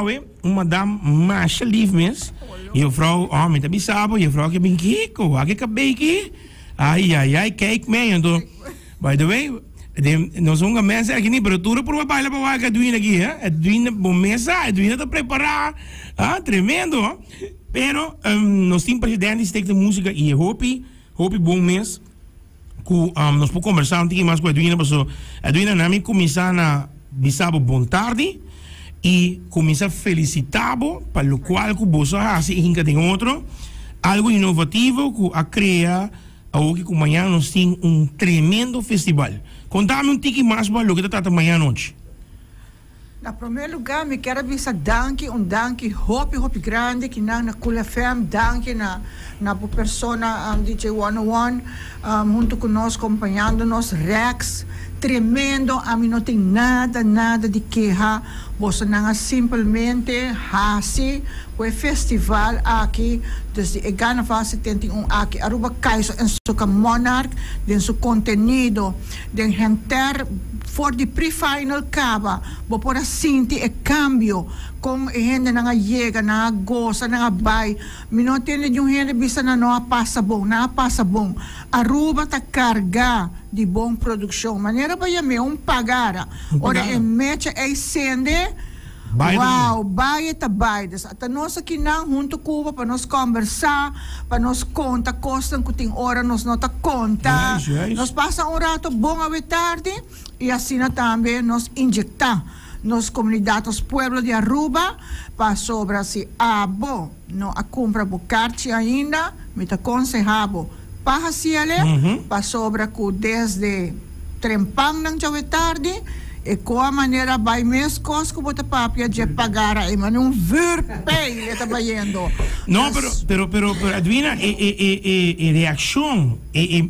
vrouw, een madame Masha Liefmes. Je vrouw, met de bisabo, je vrouw, ik ben kiko, ik heb beetje. Ai, kijk mij. En dan, by the way, nós somos mensen aqui nem produtora por uma baila para o Edwin aqui, Edwin bom mesa, Edwin está preparar, tremendo, pero nós temos presidente de música e hope bom mês, que nós podemos conversar um pouquinho mais com Edwin, porque Edwin nami começar na bisabo bom tarde e começar felicitado para o qual que você hace e tem outro algo inovativo que a criar hoje que amanhã nós temos tremendo festival. Contame um pouquinho mais sobre o que está amanhã à noite. Na primeiro lugar, me quero avisar danke, hope grande que na Kula FM, danke na persona DJ 101, junto conosco, acompanhando-nos, Rex, tremendo, a mim não tem nada de queja, você não simplesmente hasi o festival aqui, desde a Carnaval 71 aqui, Aruba Kaiso en su Monarch, den su contenido, den gente for the pre-final kaba, bo pora sinti e cambio, kung gente na nga yega, na nga goza, na nga bay, minotene yung gente bisa na pasa bom, Aruba ta carga de bom produção, maneira ba yame, pagara, ora e mecha e sende. Wow, baie ta baides. At nós aqui não junto Cuba para nós conversar, para nós conta costas que tem hora nós nota conta. Nós passa rato bom à tarde e assim também nós injectar nos comunidades pueblo de Aruba para sobra se abo não a compra bocarte ainda, me ta aconsejabo para se ele para sobra que desde trempang ng tarde. E com a maneira vai mesmo que bota papia de pagar aí, mas não verpei ele tá vendo. Não, pero Edwina, reação,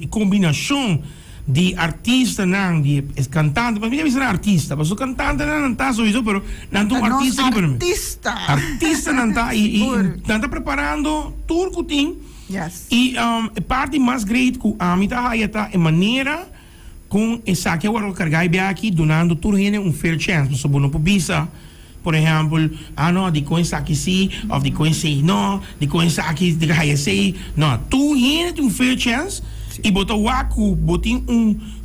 combinação de artista não, de cantante, mas me disse artista, mas o cantante não tá só isso, pero não tu artista artista não tá e não tá preparando tudo que tem. Yes. E parte mais grande que a mim tá aí tá é maneira com essa que eu carregar aqui, donando tudo uma fair chance, so não precisa, por exemplo, não, de coisa aqui sim, ou de coisa não, de coisa aqui de que sei, não, tu tem fair chance e botar o acu, botar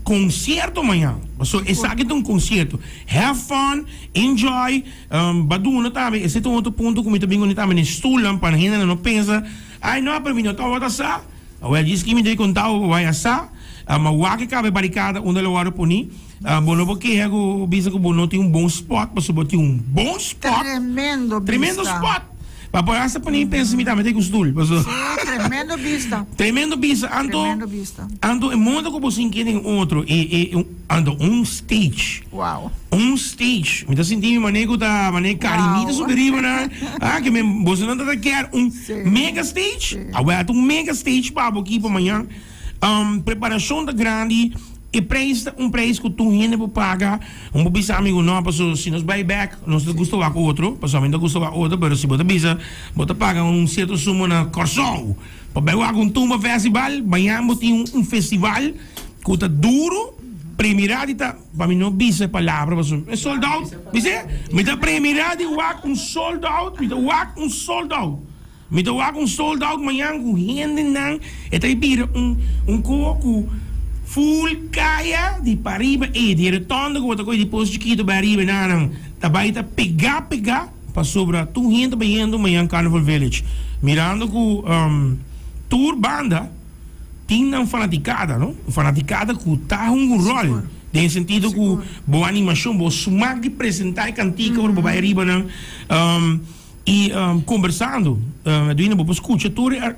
concerto amanhã, so essa aqui tem concerto, have fun, enjoy, baduna também, esse é outro ponto que me também não também estulam para gente não pensa, não para mim não tá outra sa, eu disse que me dei contar vai assar. Mawaki cabe barricada onde eu vou pôr bono porque eu bisa que bono tem bom spot para subir bom spot tremendo spot para por essa pôr pensa me também tem costume tremendo vista ando em mundo que você quer outro ando stage me tá sentindo maneiro da maneira carinita sobre né que me você não tá quer mega stage mega stage para aqui para amanhã preparação da grande e preço que tu ainda vou pagar bisa amigo não porque se nós buy back nós gostou com outro pessoalmente gostou com outro mas se bota paga certo sumo na Corsol para buy com tumba festival amanhã tem festival que tá duro primeira tá para mim não bisa palavra é sold out bisa me dá primeira de sold out me dá sold out me dá sold out amanhã com gente não é trair coco full kaya di pariba di retorno que coisa depois de que do pariba não tá vai tá pegar para sobra tu gente banhando amanhã Carnival Village mirando com tour banda tinha fanaticada não fanaticada que tá rol tem sentido que boa animação boa sumar de apresentar cantica por vai riba não e conversando Edwina vou escutar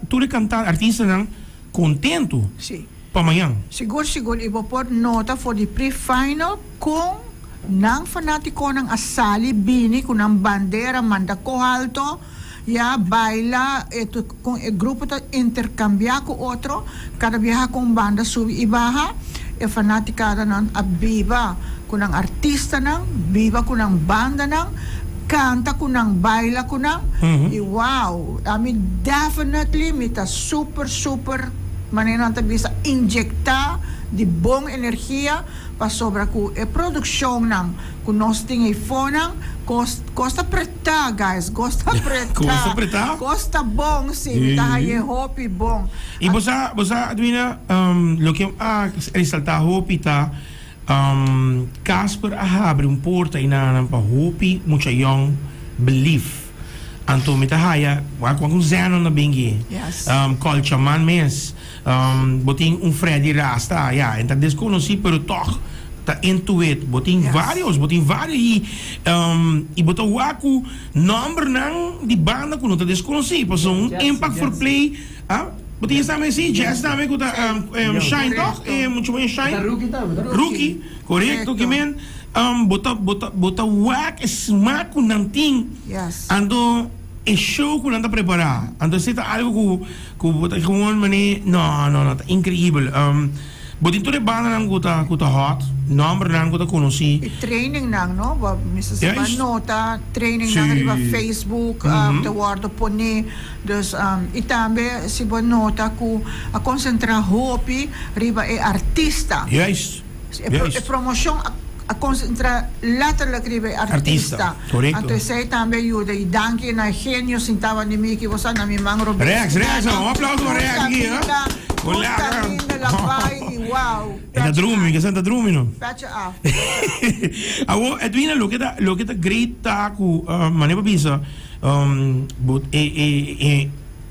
tu cantar artista não contento sim para amanhã siguro e vou pôr nota for the pre-final com nang fanático ng asali bini com ang bandera manda ko alto ya baila ito com o grupo ta intercambiar com outro cada viaja com banda subi e baja e fanaticada ng abiba com ang artista ng biba com ang banda ng canta ko nang baila ko nang wow I mean definitely mita super manera ta bisa injecta de bom energia para sobra ku e produção nang ku nós tem iPhone costa preta guys, costa preta. Costa bom sim, daí hopi bom. E você Adwina, lo que resaltar hopi tá Casper abre porta ina pa hopi mucha young belief. Anto mitahaya wakong zeno na bingi. Yes. Culture man mes. Boting Freddy Rasta, ja, en dat desconocí, pero toch ta intuit, boting varios, e botou waku number nang di banda kuno ta desconocí, paso impact for play, boting sabe si jazz sabe kuta shine toch, mucho bem shine. Rookie, correcto, que men bota wak smaku nang ting. Yes. Ando é show que não está preparado. Então, se está algo que você gewoon mane, não, tá incrível. Botin tudo banda nang kuta hot, number nang kuta conheci. Training nang no, Mrs. Nota, training nang riba Facebook, te guardo pone, dus itambe si nota ku a concentra hopi riba e artista. Yes. E promoção a concentra letterlijk ribe artista. Correcto. Anto sei também ajuda e danke na genio sintava ni mi que você na mi mangro. Rex, um aplauso para Rex aqui, Colega. Wow. É da drumming, que senta drumming no. Patcha af. Awo Edwina lo que tá great taku maneba bisa but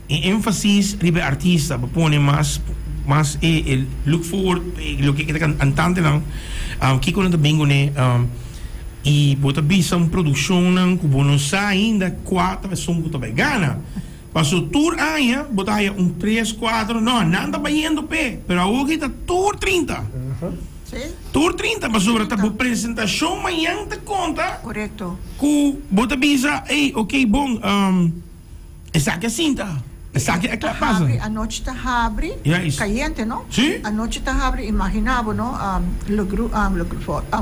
emphasis ribe artista, pone mais look forward lo que kita antante lang kiko na bingo ne e bota bisa produção nang kubono sa ainda 4 versão que também gana passo tour aia bota aí 3 4 não nada baindo pé pero agora tá tour 30 tour 30 mas sobre tá apresentação amanhã te conta correto ku bota bisa ok bom essa que é cinta. A noite está abre, caliente, não? Sim. A noite está abre, imaginava, não?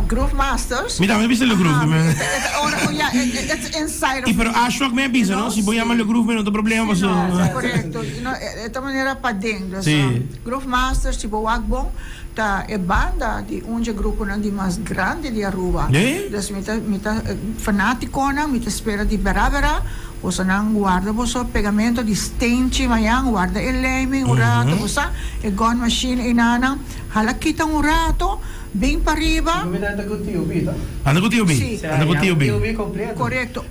Groove Masters. Me dá o Groove, man. It's inside of me. Pero acho que me avisa, não? Se vou chamar o Groove, não tem problema. Correto. De maneira para dentro. Groove Masters, se vou bom, tá é banda de grupo não de mais grande de Aruba. Dus mita fanático não, mita espera de berabera. Você não guarda você pegamento de stente manhã guarda eleming urato você e gun machine inanang halakita urato bem para riba anda com TUB anda com TUB completo correto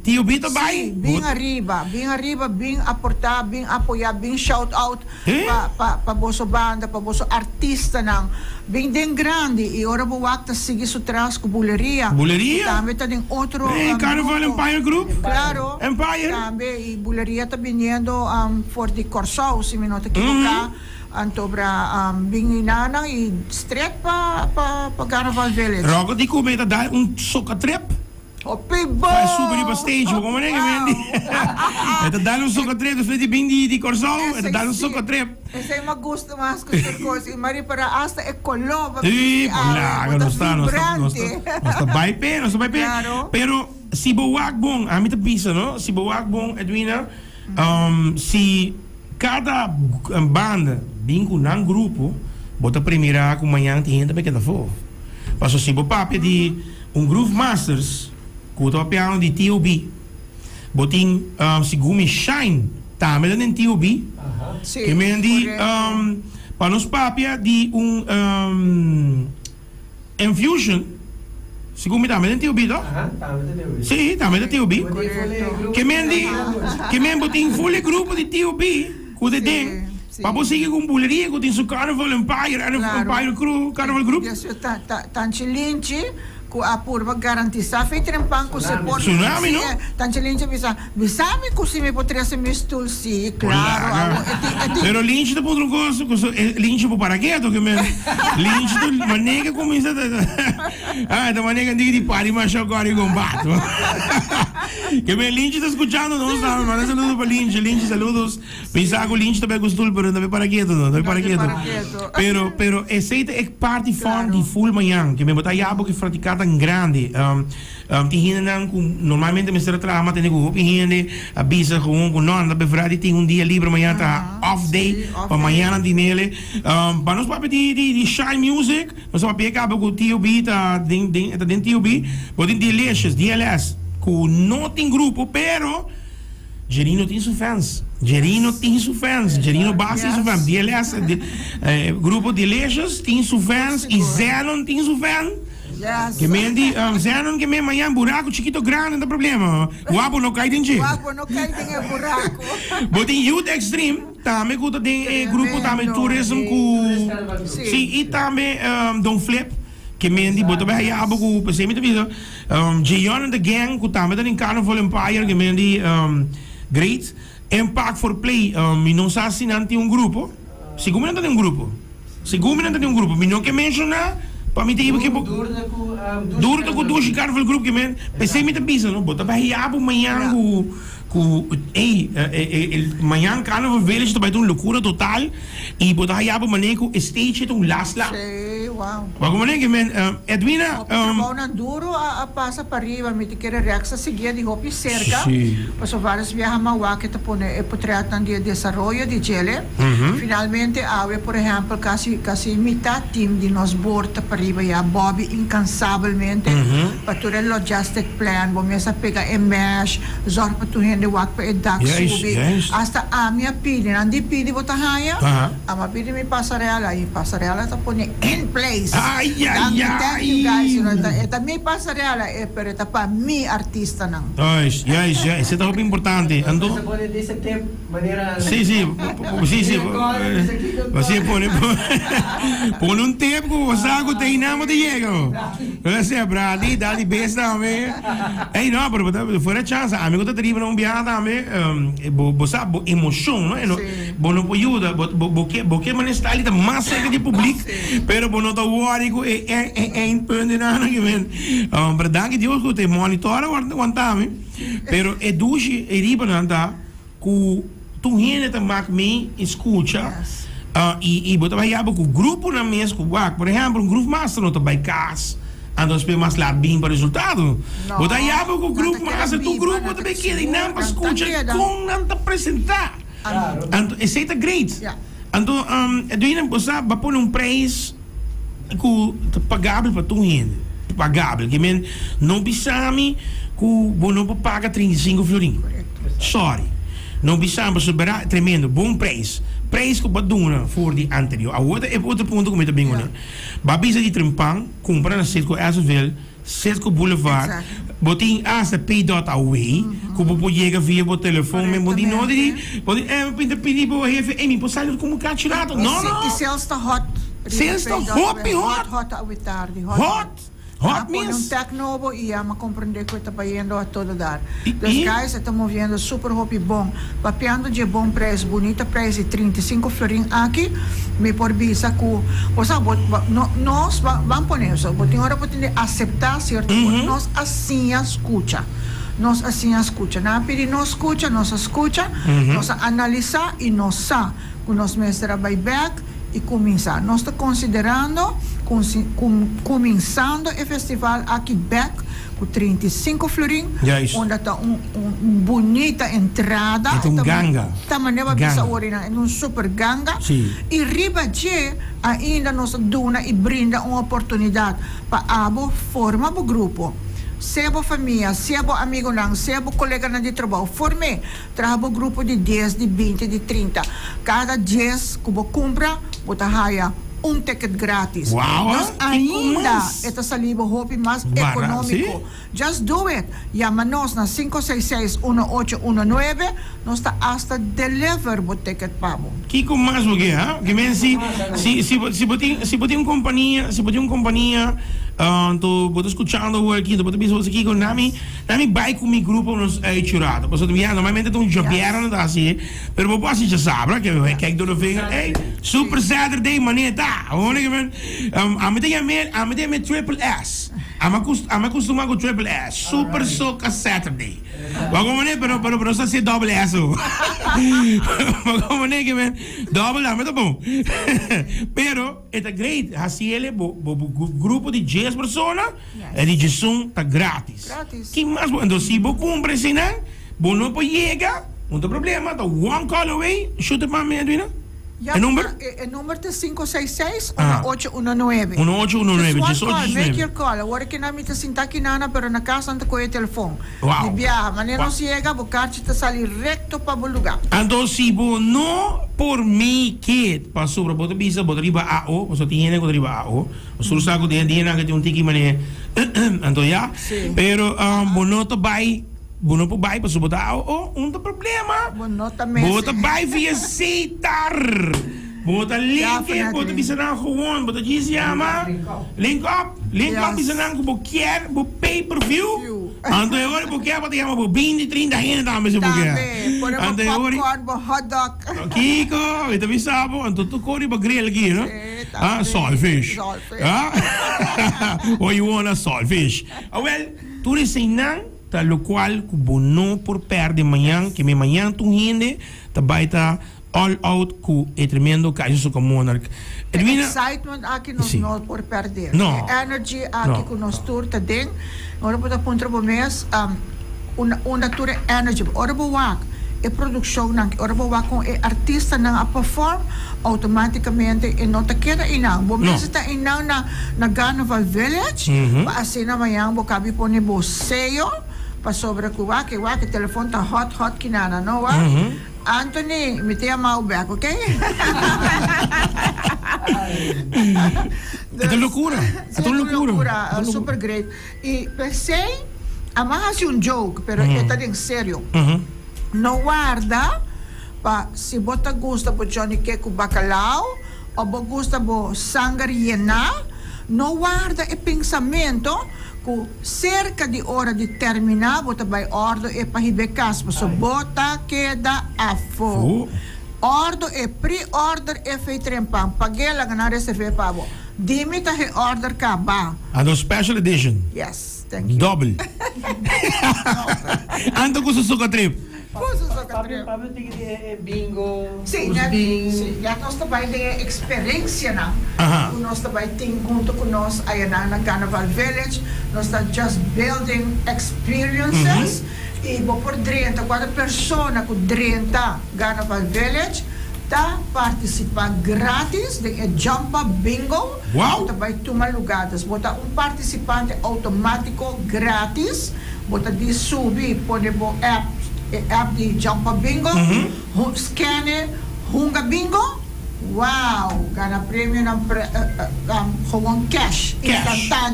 TUB também bem arriba bem aportar bem apoiar bem shout out para vossa banda para vossa artista não bem den grande e ora buwak sige su tras com buleria também tem outro Carnival Empire Group claro Empire também e buleria tá vindo for the Corso se me não te equivocar antobra binginanang e street pa Carnival Village. Rogo di ko meta dai socatrep. Opi bo. Vai subir para stage, como é que mendi? Eta dai socatrep, do frente di Corso, eta dai socatrep. Esse é uma gosto mais que outra coisa. E Mari para hasta é colova. Sim, não está vai pé. Pero si boak bom, a mim te pisa, no? Si boak bom, Edwina, si cada banda bingo nang grupo bota primeira com manhã tem também que tá fo. Passo se bo papi de Groove Masters com o piano de TUB. Botin se gumi Shine também tem TUB. Que mendi para nos papi de Infusion. Se gumi também tem TUB, tá? Sim, também tem TUB. Que mendi botin full grupo de TUB. Kude ding, papo sige kung buleria ko din su Carnival Empire, Empire Crew, Carnival Group. Yes, tanchilinchi ku apur garantisa fitren pan ku support tsunami no tanchilinchi bisa mi ku si me potria se mistul si claro pero linchi de potro coso linchi po paraquedo que me linchi do manega comienza da manega di pari ma show gori combatto Que me Lynch está escuchando, no sabe, manda saludos para Lynch. Lynch, saludos. Pensaba que Lynch também gostou, pero não para quieto, não para quieto. Pero esse é parte van die full manhã, que me botar jabo que praticar tão grande. Die não normalmente me será trabalhar, tem que op hiende, avisa gewoon com não, dat bevraagd tem dia livre manhã tá off day, para manhã na dinele. Para nós papi die shy music, nós papi acaba com TOB, tá dentro TOB, botem delicious, DLS, com não tem grupo, pero Gerino tem seus fans. Gerino tem seus fans. Gerino Bass tem seus fans. DLS, grupo Delicious tem seus fans. E Zenon tem seus fans. Que mendi, Zenon que me amanhã buraco chiquito grande, não tem problema. Guapo não cai dentro. Guapo não cai dentro buraco. Botem Youth Extreme, também com tem grupo também tourism com, sim, e também Don't Flip. Que mendi botou bem a abo com pensei muito bem. Jayon and the Gang com também tem Carnival Empire que mendi great. Impact for Play, mi não sabe se não tem grupo. Seguramente tem grupo. Seguramente tem grupo. Mi não quer mencionar. Para mim tem que duro com dois carnaval grupo que men. Pensei muito bem, não. Botou bem a abo manhã manhã carnaval village também tem uma loucura total. E botou bem a abo manhã com stage tem last lá. Wow. Como nem que men Edwina duro a passa para arriba, me quer reaxa seguir de hopi cerca. Passou vários viajes a que te pone e potreatan de desarrollo de Chile. Finalmente ave por exemplo casi mitad team de nos borda para arriba ya Bobby incansavelmente para tu el logistic plan, bom essa pega e mesh, zorg para tu hende wak pa e dak subi. Hasta a minha pili, nandi pili bota haya. Ama pili mi pasarela e pasarela ta pone in place. Ai. Thank you guys. Eta mi pasarela e per eta pa mi artista nang. Yes, isso é tão importante. Ando. Sim. Você põe um tempo que você sabe que tem nada de llego. Você é bradi, dá de besta também. Ei, não, pero fora chance, amigo tá terrível não viaja também. Você sabe emoção, não é? Bom não pode ajudar, porque man está ali mais cerca de público, pero bom não tá worry com é punto nada que vem. Pero danke Deus que te monitora aguantame. Pero é duche é riba nada que tu gente também escuta. E botar vai abo com grupo na mesa com por exemplo grupo master não tá by cas ando espero mais lá bem para resultado botar abo com grupo master tu grupo também que não para escutar com não te apresentar ando esse é great ando Edwina você vai pôr preço que pagável para tu gente pagável que men não bisami que não paga 35 florim sorry não bisami para tremendo bom preço prijs que baduna voor die anterior. Outro ponto que eu também né. Babisa de Trempang, compra na Circo Azoville, Circo Boulevard, botin asa pay dot away, que você chega via o telefone, mas botin não de, botin pinta pedir para ele, me pode sair como candidato. Não. E sales está hot. Sales está hot à tarde. Hot means um tecnovo e a compreender que está pagando a todo dar. Os guys estão movendo super hobby bom, papiando de bom preço, bonita preço de 35 florim aqui, me por visa que, nós vamos pôr isso, tem hora para aceitar certo, nós assim escuta. Nós assim escuta, não pedir nós escuta, nós analisar e nós sabe que nós mestre vai back e começar. Nós estamos considerando começando o festival aqui back com 35 florim, onde está bonita entrada, também vai bisa orina em super ganga e riba de ainda nós dona e brinda uma oportunidade para abo forma o grupo. Se é família, se é amigo lang, se é colega de trabalho, forme, trabalho grupo de 10, de 20, de 30. Cada 10 que você compra, você haya ticket grátis. Nós ainda esta saliva hopi mais econômico. Just do it. Llama-nos na 566-1819. Nós está hasta deliver o ticket pabo. Kiko mais o que é? Que men se botem uma companhia, tu botas escuchando aqui, tu botas pensando aqui com nami vai com mi grupo nos churado. Porque normalmente tu jogueiro não assim, pero vou passar já sabe, que kijk door de vinger. Hey, Super Saturday, maneer tá. Hoor ik men? Aan met triple S. I'm acostumado com Triple S. Super Soca Saturday. Vamos ver, pero só se double S. Vamos ver que men double A, mas tá bom. Pero é great. Assim ele, grupo de 10 pessoas, a edição tá grátis. Que mais? Então se você compra assim, né? Você não pode chegar, não tem problema. Tá one call away, chuta para mim, Edwina. El número es 566-1819. 1819. Just one call, make your call. Ahora que namin te sintaki nana, pero na casa ante ko yung telefon. Wow. Di biyaha, manero siega, bukarchi te sali recto pa buluga. Então, se você não por mim que passou para botar bisa, botar riba AO, você tem que riba AO. O sul saco de dinheiro que tem um tiki mané. Então, já. Pero, não te vai. Bono po bay pa subota não tem problema. Bota bay via aceitar. Bota link, bota bisa na gewoon, bota gisiyama. Link up bisa na ko bokier, bo pay per view. Anto agora bokier bota yama bo 20, 30 hena tama sa bokier. Anto agora bo hot dog. Kiko, ito bisa po, anto to kori ba grill gi, no? Saltfish. Or you want a saltfish. Well, tu resignan lo qual kubo no por perder manhã que me manhã tu rende tá baita all out ku é tremendo caso com Monarch. Excitement aqui nos não por perder. No. Energy aqui com nos tour tá dentro. Ora pode pontra bo mês uma tour energy. Ora bo wak e produção nang ora bo wak com e artista nang a perform automaticamente e não tá queda inang. Bo mês tá inang na Carnival Village. Pa assim na manhã bo cabe pone bo seio pa sobre Cuba, que o telefone tá hot kinana, não é? Anthony, me tenha mal back, ok? É loucura. Super great. E pensei, amarras joke, pero é bem sério. Não guarda pa se bota gusta po Johnny Cake com bacalhau ou bo gusta bo sangariena, não guarda e pensamento cerca de hora de terminar, bota vai ordo e pahibecas, so bota queda a fo. Ordo e pre-order e fei trempang, pagela na reserve pa bo. Dimita he order ka ba? Ano special edition? Yes, thank you. Double. Anto ko susuka trip. Pablo tingin bingo. Sim, já nós também tem experiência na. Nós também tem junto com nós aí na Carnival Village, nós está just building experiences e por 30 cada pessoa com 30 Carnival Village tá participar grátis de Jumpa Bingo. Wow. Também tomar lugares, bota participante automático grátis, bota de subir pode bo app di Jumpa Bingo, scanner, Hunga Bingo, wow, gana premyo ng gewoon cash,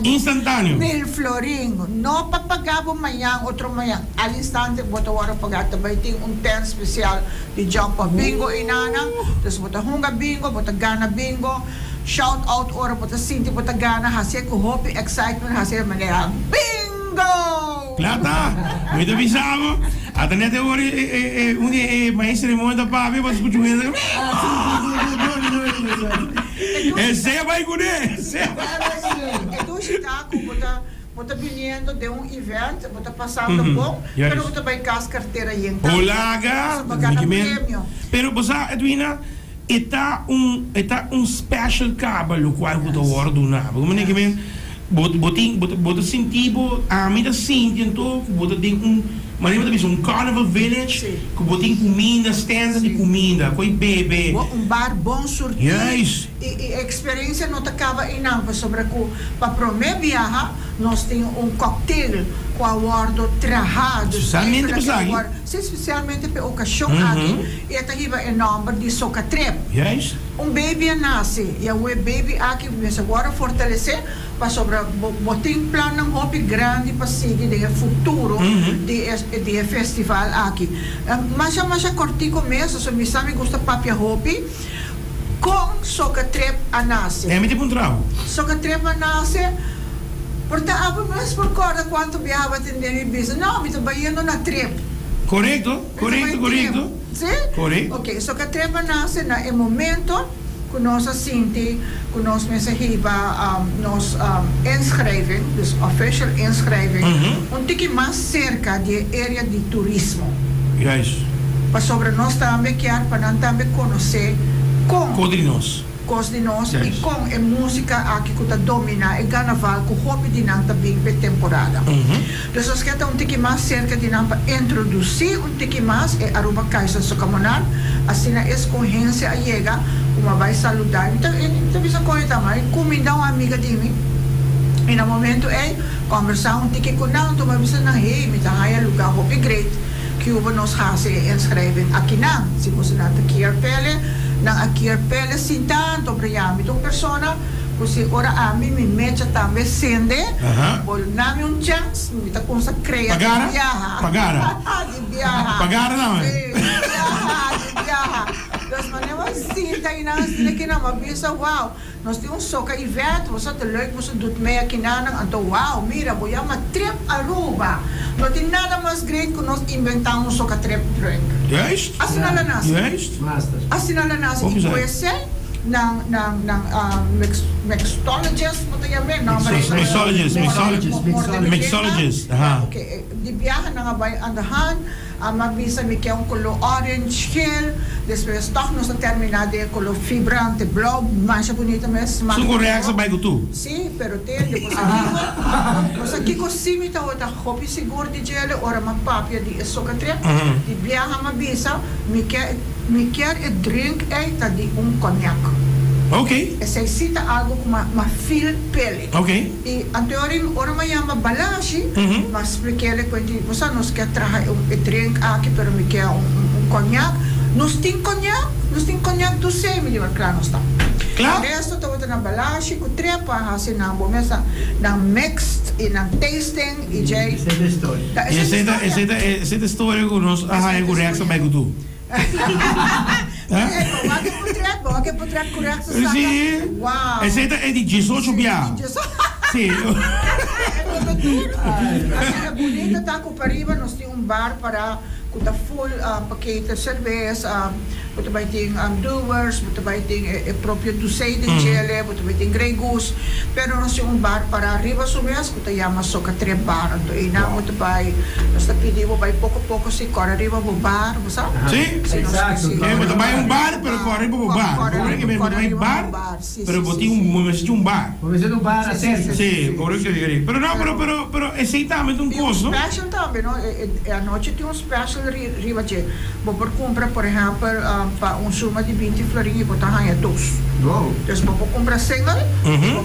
instantâneo. Mil floringo, no papagabo mayang, otro mayang, al instante, bota waro pagata, baiting ten special di Jumpa Bingo inana, tapos bota Hunga Bingo, bota Gana Bingo, shout out ora bota Cinti, bota Gana, hasya ko hopi, excitement, hasya manera, Bingo! Plata, muito bizarro. Até nete agora maestro de moda para ver para escutar isso. Esse vai com ele. Então está com bota vindo de evento, bota passando bom, pero bota vai cas carteira aí. Olaga, pero você Edwina está special cabo lo qual bota orduna. Como nem que men bota sentido a mim da sinti então bota tem mas lembra um Carnival Village que botem comida, stands de comida, com bebê. Bar bom sortido. Yes. E a experiência não acaba em nada sobre que para prometer viajar nós temos cocktail com a bordo trajado. Especialmente para ocasião aqui e até riba em nome de socatrep. Yes. Baby nasce e o baby aqui começa agora a fortalecer para sobre botem plano um hobby grande para seguir de futuro de festival aqui. Mas já corti começo, so me sabe gosta papia hobby com socatrep a nasce. É muito bom trabalho. Socatrep a nasce. Portanto, mas por corda quanto viajava atender business. Não, me trabalhando na trip. Correto. Sim? Correto. Ok, socatrep a nasce na momento nós Sinti, que nós mensajiba nos inschrijving, dus official inschrijving, tiki mais cerca de área de turismo. Juist. Para sobre nós também quer para nós também conhecer com cos de nós e com a música aqui que está domina e carnaval que hope de nós também por temporada. Dus nós queremos tiki mais cerca de nós para introduzir tiki mais e Aruba Caixa Socamonal, assim a escorrência a chega, uma vai saludar. Então bisa coisa também, comida uma amiga de mim. E no momento conversar tiki com nós, então bisa na me tá aí lugar hope great. Que nós fazemos inschrijven aqui não, se você não está aqui na aqui pele sim tanto para já então persona você ora a mim me mete também sende bol nami chance me tá com essa creia pagara não dus manhã sim tá aí na mabisa wow nós temos soca evento você tá leuk você doet mee aqui na então wow mira vou uma trip Aruba não tem nada mais great que nós inventamos soca trip drink juist assinala nas juist assinala nas e conhece ng mixologist mo tayo mixologist okay di biyahe na nga ba andahan mabisa mi kaya color orange hill después toch nos terminado color vibrante blauw mais bonita mesmo sugo reaction by go tu sí pero tende pues aquí ko simita ota hopi siguro di gele ora magpapia di esokatre di biyahe mabisa mi quer drink di cognac. Okay. Se cita algo como uma fil pele. Okay. E anteriormente ora mayama balashi, mas porque ele quando você nos quer trazer drink aqui, pero me quer cognac. Nos tem cognac do semi de claro está. Claro. Resto tá botando balashi, com trepa assim na bomesa, na mixed e na tasting e jay. Essa é a história. Essa é a história que nós a reação by go tu. Che potrà curarsi wow. È di 18 bianco. Sì. È bonita tanto per arriva nós tem bar para com full paquete de cerveja, você vai ter doers, você vai ter próprio dulce de gele, você vai ter Grey Goose, pero nós temos bar para arriba subes, você chama só que 3 bar, então e não você vai, nós pedimos vai pouco se corre arriba o bar, sabe? Sim, exato. Você vai bar, pero corre arriba o bar. Corre que vai bar, pero você tem bar. Você tem bar a certo. Sim, correto que pero não, pero é exatamente custo. Special também, não? A noite tem special riba che por compra por exemplo para suma de 20 florinhos botar ganha 2. Dus por compra single,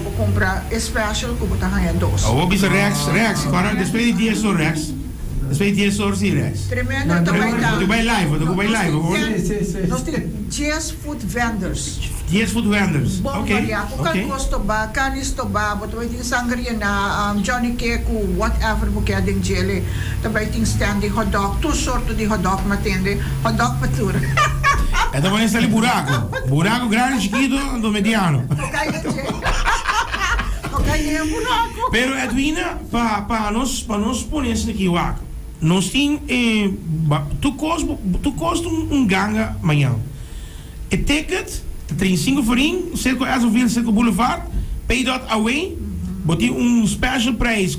por compra special que botar ganha 2. O bisa reax, para depois de 10 horas. Depois de 10 horas reax. Tremendo também tá. Tu vai live. Sim. Nós temos 10 food vendors. 10 food vendors. Okay. Okay. Costo ba, canis to ba, but waiting sangria na Johnny Cake, whatever mo kaya ding jelly. Tabay ting standing hot dog, 2 sorto di hot dog matende, hot dog patura. E dopo ne sta lì buraco grande, chiquito, do mediano. Pero Edwina, para nós poner isso aqui, nós tem tu costa ganga amanhã. E ticket 35 florin, cerca de Boulevard, pay.away, boti special price,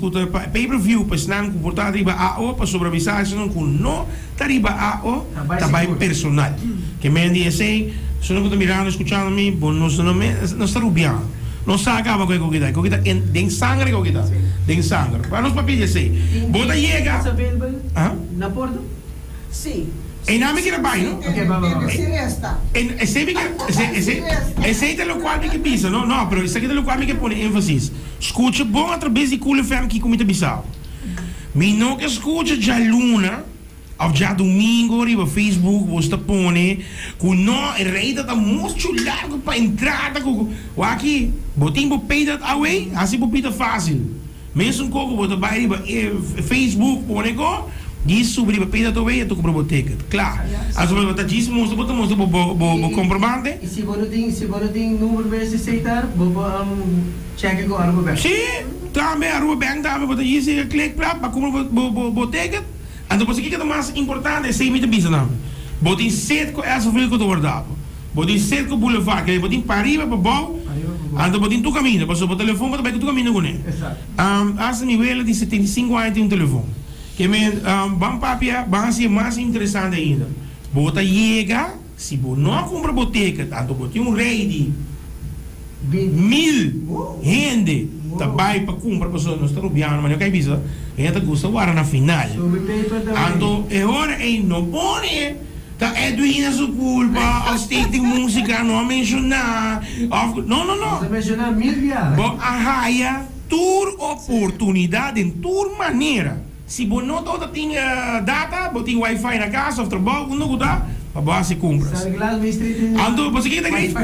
pay-per-view, para senang comportar riba AO, para sobrevisar, senang kung no, tariba AO, tabay personal. Que me dice, se não estou mirando, escutando me, não está rubiando. Não se acaba com o que está tem sangue com o que está, tem sangue. Para nós papéis assim, bota chega. Na porta? Sim. E não me quer baixo, não? Esse é o qual me que pisa, não, mas isso aqui é o qual me que põe ênfase. Escute bom através de Cool FM que comita bisal. Me não que escute já luna, ou já domingo, riba Facebook, você põe, que não é reita tá muito largo para entrada, o aqui, botinho para pay away, assim para pita fácil. Mesmo coco, você vai riba Facebook, põe com diz sobre a peda do veio, tu compra o ticket. Claro. As pessoas estão dizendo, mostra o comprovante. E se você tem número para aceitar, cheque com a Aruba Bank. Sim, também a Aruba Bank também você diz, clique para comprar o ticket. Então, o que é mais importante é ser muito business. Você tem sete com essa filha que eu estou guardando. Botin Cerco Boulevard, que botin para arriba, para baixo. Ando botin tu caminho, passou por telefone, para tu caminho com ele. Essa nível de 75 anos tem telefone. Que men, bom papia, vai ser mais interessante ainda. Bota chega, se você não compra boteca, tanto botin rei de 1000 gente, tá vai para comprar pessoas não está rubiando, mas eu quero dizer, ainda custa agora na final. Ando é hora em não pone. Da Edwin é sua culpa, os tem música não mencionar. Não. Você mencionar 1000 viagens. Bom, a tour oportunidade em tour maneira. Se você não tem data, você tem Wi-Fi na casa, ou trabalho, não dá, a base compra. Ando, você quer que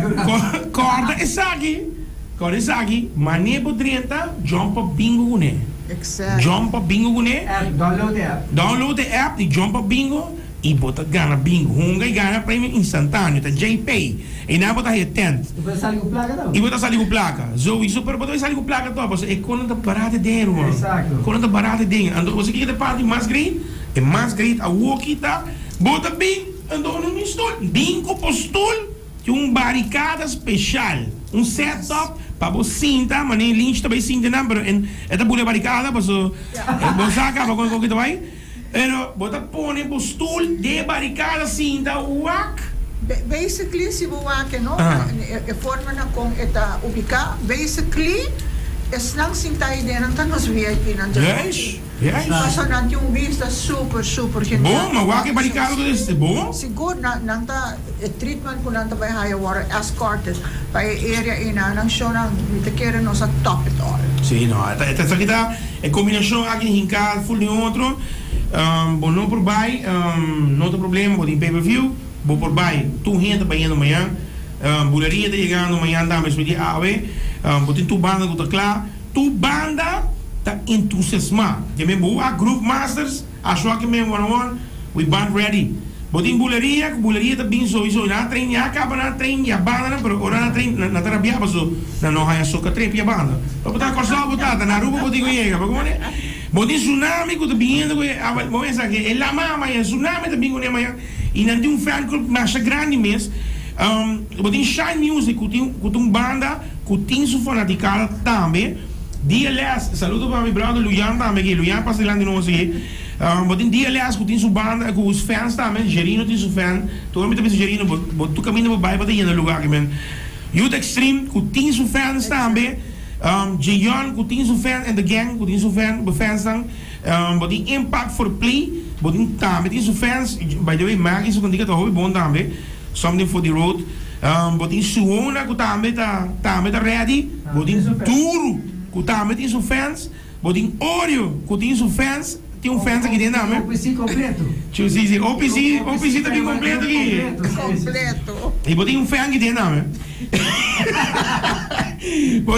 corda essa aqui, maneira por 30, jump up bingo com ele. Jump up bingo com ele. Download the app de jump up bingo. E bota gana bingo, hunga e gana prêmio instantâneo, tá JPay. E não bota aí tent. E bota salir com placa não? E bota salir com placa. So, isso para botar salir com placa tó, porque é quando tá barato dentro, mano. Exato. Quando tá barato dentro. Ando, você quer parte mais great? É mais great a walkie tá. Bota bing, ando no stol. Bingo postul, tem barricada especial, setup para você cinta, mas nem lynch também cinta não, pero esta bule barricada, para você saca para quando que vai. Pero, bota pone postul de barricada cinta, wak. Basically, si buwak, no? Forma na kung ita ubika, basically, es nang sintay din ang tanos VIP nandiyan. Yes. Kaso nandiyan yung vista super genial. Bom, mawaki barricada ko dito, bom? Siguro, nanta, treatment ko nanta by higher water, escorted, by area ina, nang show na, mitakira no sa top it all. Sí, no, esta kita, é combinação aqui em casa, full de outro. Bom, não por bai, não tem problema, vou ter pay-per-view, vou por bai, tu gente para ir amanhã, bularia está chegando amanhã, dá mesmo dia ave, vou ter tu banda que está claro, tu banda está entusiasmada, que me boa group masters, acho que me one-on-one, we band ready, vou ter bularia está bem sowieso, na trein, já acaba na trein, já banda, pero ora na trein, na terapia, passo, na não há só que trein, já banda, para botar corsal, botar, na rua, vou ter que chegar, para como é? Bodi tsunami ko tabihin ko mo esa que la mama ya tsunami tabihin ko niya e nanti fan club mais grande mes bodi Shine Music ko tung banda ko tin su fanaticada também dia aliás saludo para meu brother Luian também que Luian passa lá de novo assim bodi dia aliás ko tin su banda ko os fans também Gerino tin su fan todo me também Gerino bot tu caminho para bairro para ir no lugar que men Youth Extreme ko tin su fans também Jayon, que tem seu fan, and the gang, que tem seu fan, fans dan, die Impact for Play, die também tem seu fans, by the way, Maggie, isso quando diga tá hobby bom também, something for the road, die Suona, que também tá ready, die Duro, que também tem seu fans, die Oreo, que tem seu fans, tem fans aqui dentro, né? OPC completo. Sim, OPC tá bem completo aqui. Completo. E tem fan aqui dentro, né?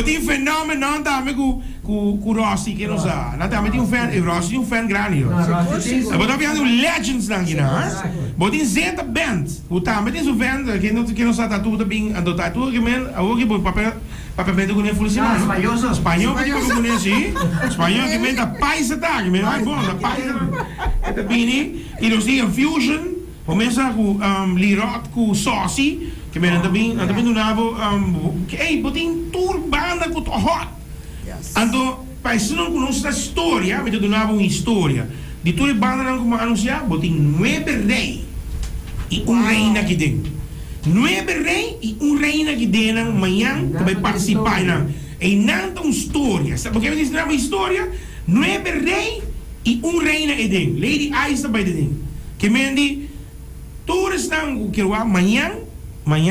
Tem fenômeno também com Rossi, que não sabe. Não também tem fan, Rossi tem fan grande. Mas também tem legends aqui, né? Tem Zeta Band, que também tem seu fan, que não sabe tatu também, ando tatu que men, agora que papel bem com ele funciona. Espanhol que papel com ele sim. Espanhol que men da paisa tá, que men vai bom, da paisa. Tá bem, e nós tem fusion, começa com lirot com sauce. Que men também do nabo botin tour banda com hot. Ando país não conhece a história, mas do nabo uma história. De tour banda não como anunciar, botin 9 rei e reina aqui dentro. 9 rei e reina aqui dentro amanhã que vai participar na. E não tem história, sabe porque diz uma história? 9 rei e reina aqui dentro. Lady Ice está by dentro. Que men di tour estão que amanhã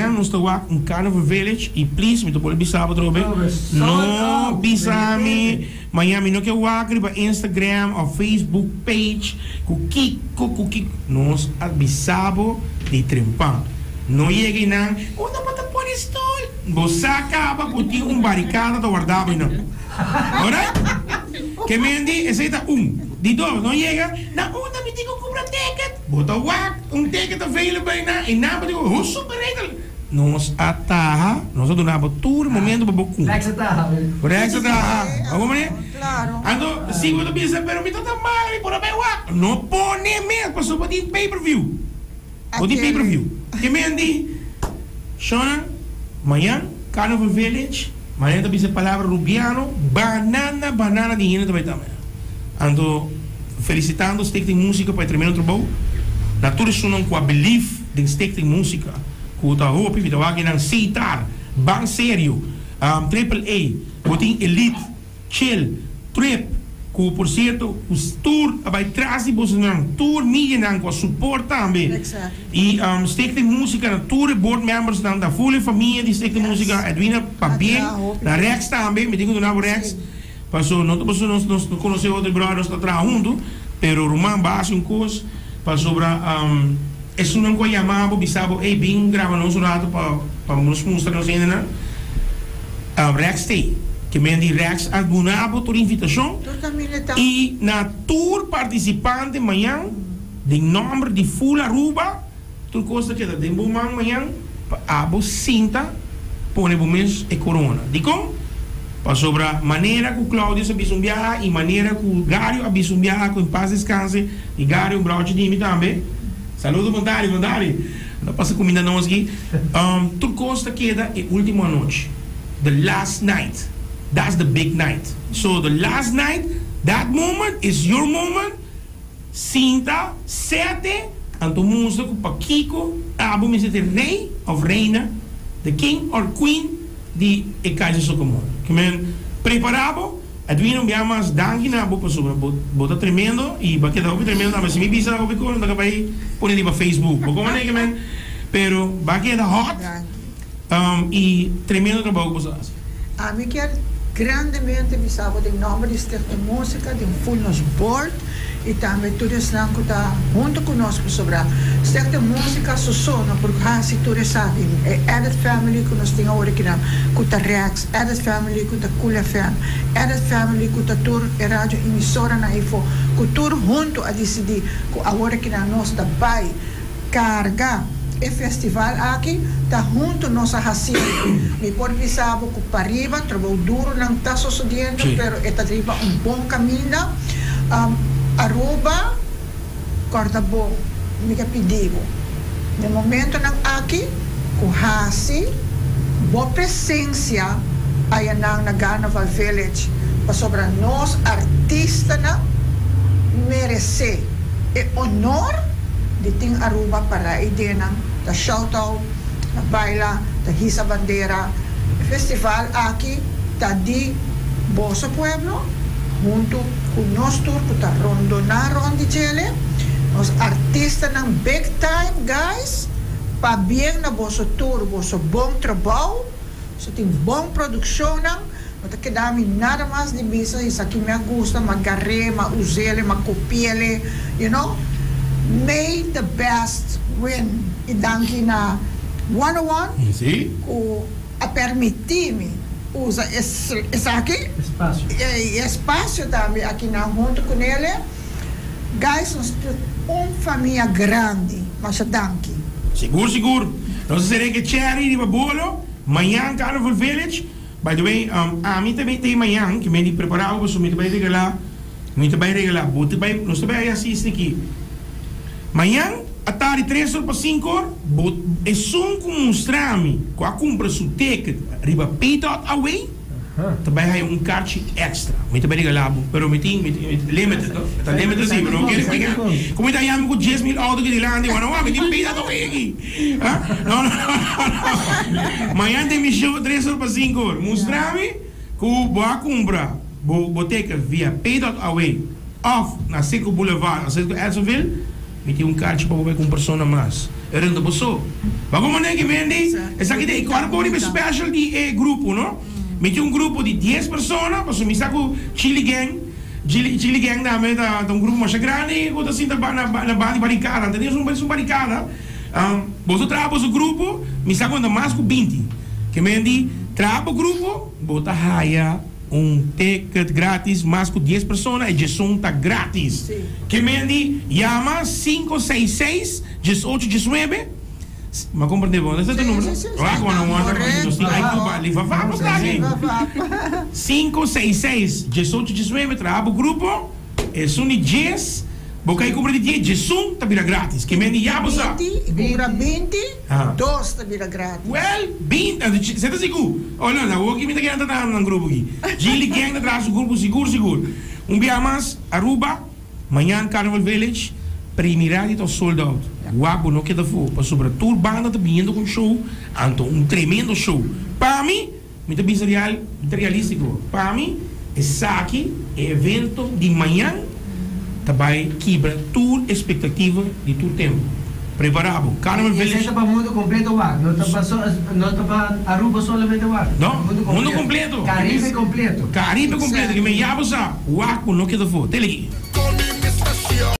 nós estamos em Carnival Village e please, me pode bisar para não bisar me amanhã me não quer ir para Instagram ou Facebook page cuki nós abisabo de trempar não chegue não onde para pôr isto você acaba por ter barricada do guardado não alright que me andi esse é de dois não chega na onde me digo comprar ticket bota ticket available na e na para digo super legal nós ataha nós donamos todo momento para bocu Rex ataha alguma maneira claro ando se você pensa pero me tá mal e por aí não pone mesmo para só pay-per-view que me andi Shona, amanhã, Carnival Village, amanhã também a palavra rubiano, banana de hina também também. Ando felicitando os de música para terminar o trabalho. Natuurlijk zo'n qua belief de stichting música. Que tá hoop je dat we citar, bang sério, triple A, botin elite, chill, trip, que por certo, os tour vai trazer bosnan tour mídia nan com support também. E stichting música na tour board members dan da full família de stichting música Edwina Pabien, na Rex também, me digo do nabo Rex. Passou, não nos conheceu outro brother, nós tá junto, pero Roman base um curso. Sobre es un anco llamado bisabo bing grabamos un rato para nos mostrarnos ainda Rex Day que me di Rex abonado por invitação e na tour participante amanhã de nome de full Aruba tu costa que de bom amanhã abo cinta pone bom mês e corona de como sobre a maneira que o Cláudio se abisumbiar e maneira que o Gário abisumbiar com paz descanse e Gário um brauche de mim também. Saludo, vontade. Não passa comida não aqui. Tu costa queda é última noite. The last night. That's the big night. So the last night, that moment is your moment. Sinta, sete, anto música para Kiko, abo me sete rei of reina, the king or queen de Ekaisa Sokomon. Que men preparado, Edwin me amas danke na bo pessoa, bota tremendo e ba queda tremendo, mas se me bisa o bico, não vai pôr ali para Facebook. Bo como é que men, pero ba queda hot. E tremendo trabalho com vocês. A mim quer grandemente bisabo de nome de stichting música, de full nos board e também tudo isso não está junto conosco sobre a stichting música sossona porque se tudo sabe é Edit Family que nós temos agora aqui na Kuta Rex, Edit Family Kuta Kula FM, Edit Family Kuta Tour e rádio emissora na Info, Kutur junto a decidir que agora aqui na nós da Bai carga e festival aqui tá junto nossa racinha me pode pensar que para arriba trabalho duro não está sucedendo pero está driva bom caminho Aruba corta bom me pedigo no momento não aqui com raci boa presença aí na Carnival Village para sobre nós artistas merecer e honor de ting Aruba para a ideia da shout-out, da baila, da hisa bandeira. O festival aqui está de Bosa Pueblo, junto com nós tour, que está rondonando onde ele, os artistas não big time, guys, para bem na Bosa Tour, Bosa bom trabalho, so tem bom produção, não te quedamos nada mais de bisa, isso aqui me gusta, me agarrei, me usei, me copiei, you know. May the best win. E danke na 101 sim. A permitir-me usar esse aqui espaço também aqui na junto com ele. Guys, nós temos uma família grande, mas danke. Seguro. Nós seremos que cherry de bolo, amanhã Carnival Village. By the way, a mim também tem amanhã que me preparava para subir também regalar, nós também assistem aqui. Amanhã, à tarde, 3 horas para 5 horas, é só mostrar-me com a compra do ticket, riba paid-out away, também há card extra. Me também regalado, pero me tem limited, está limited assim, não quero pegar. Como está aí, com 10 mil autos que de lá, me tem paid-out away aqui. Não. Amanhã tem show 3 horas para 5 horas, mostrar-me com a compra, o ticket via paid-out away, off na Seco Boulevard, na Seco Edsonville, me tem card para ver com pessoa mais. É renda pessoa. Mas como é que vende? Essa aqui tem corpo special de grupo, não? Me tem grupo de 10 pessoas, mas me saco Chili Gang também da grupo mais grande, ou assim na barricada, entendeu? Uma barricada. Você trabalha o grupo, me saco ainda mais com 20. Que me diz, trabalha o grupo, bota raia. Ticket grátis, mais com 10 pessoas, e gestão está grátis. Sim. Que me diz, chama 566-1819. Mas compreende bom, esse é o número? Ah, quando não anda, vamos lá, 566-1819, trabalha o grupo, é só de 10 Porque compra de dia, Jesus tá vira grátis. Que me já você. 20, compra 20, 2 tá vira grátis. Well, 20, você tá seguro? Olha, não, aqui me tá querendo estar no grupo aqui. Gili gang atrás do grupo, seguro. Dia mais, Aruba, amanhã Carnival Village, primeira de sold out. Guapo, não queda for. Para sobretudo, banda tá vindo com show, então tremendo show. Para mim, muito realístico. Para mim, esse aqui é evento de manhã. Também quebra toda expectativa de todo tempo. Preparado. Carnival Village. Isso é para o mundo completo, não está para Aruba solamente, não, mundo completo. Caribe completo. Caribe completo. Que me llama, não queda for. Tele aqui.